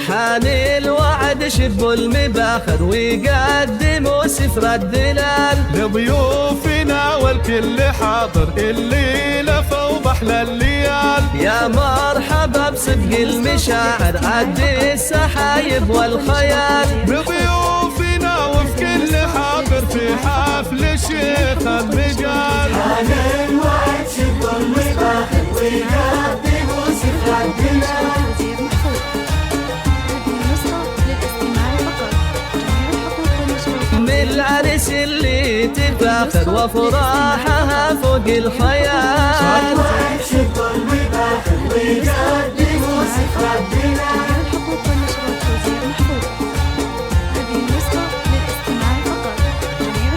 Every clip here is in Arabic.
حان الوعد شب المباخر ويقدموا سفر الدلال لضيوفنا والكل حاضر اللي لفوا بحلى الليال. يا مرحبا بصدق المشاعر عدي السحايب والخيال. بضيوفنا وفي كل حاضر في حفل شيخ الرجال. حان الوعد شب المباخر ويقدموا سفر الدلال. من العرس اللي تفاخر وفراحها فوق الخيال. شب المباخر ويقدموا سفر الدلال.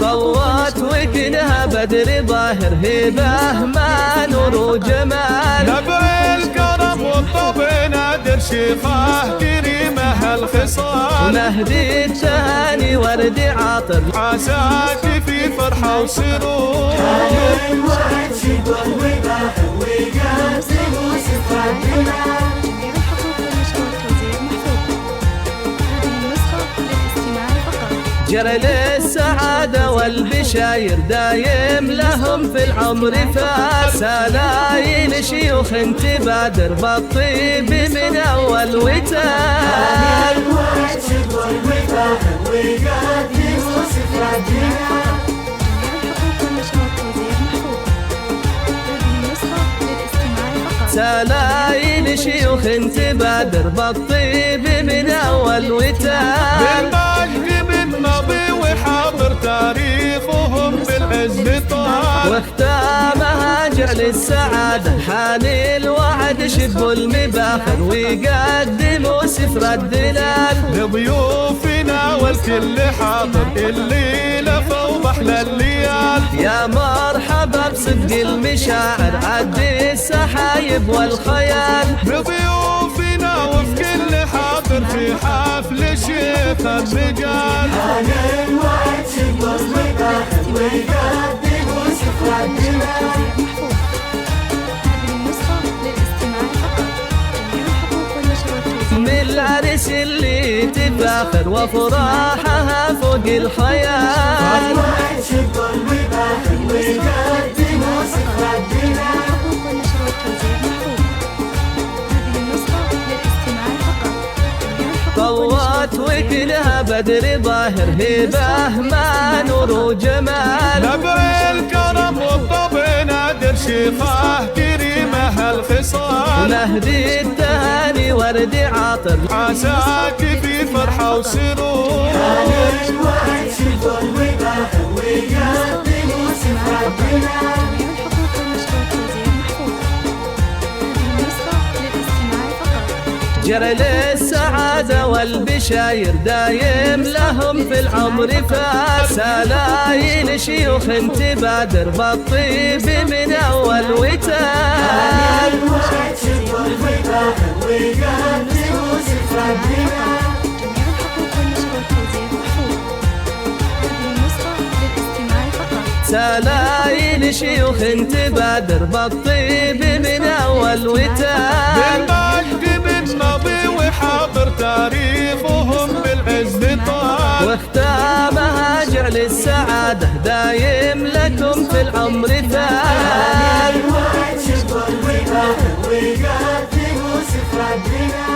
طوات وكنها بدر ظاهر هبه ما نور وجمال. نبع الكرم والطبع نادر شيخه كريمه الخصال. مهدي التهاني ورد عاطر عساك في فرحه وسرور. حان الوعد شب المباخر ويقدموا سفر الدلال. جرى للسعادة والبشاير دايم لهم في العمر فاس. سلايل شيوخ تبادر بالطيب من أول وتال. الوعد شب المباخر ويقدموا سفر الدلال. سلايل شيوخ تبادر بالطيب من أول وتال. بالمجد بالنبي وحاضر تاريخهم بالعز طال. واختامها جعل السعادة حان الوعد شب المباخر ويقدموا سفر الدلال. لضيوفنا والكل حاضر اللي لفوا بحلى الليال. يا مرحبا بصدق المشاعر عدي السحايب والخيال. بضيوفنا وفي كل حاضر في حفل شيخ الرجال. حان الوعد شب المباخر ويقدموا سفر الدلال. من العرس اللي تفاخر وفراحها فوق الخيال. الوعد شب المباخر ويقدموا سفر الدلال. طوات وكنها بدر ظاهر هبه ما نور وجمال. نبع الكرم والطبع نادر شيخه كريمه الخصال. مهدي التهاني ورد عاطر عساك في فرحه وسرور. حان الوعد شب المباخر ويقدموا سفر الدلال. جرى للسعادة والبشاير دايم لهم في العمر فاس. سلايل شيوخ تبادر بالطيب من أول وتال. الوعد شب المباخر ويقدموا سفر الدلال. سلايل شيوخ تبادر بالطيب من أول وتال. بالمجد بالنبي وحاضر تاريخهم بالعز طال. واختامها جعل السعادة دايم لكم في العمر ثال. الوعد شب المباخر ويقدموا سفر الدلال.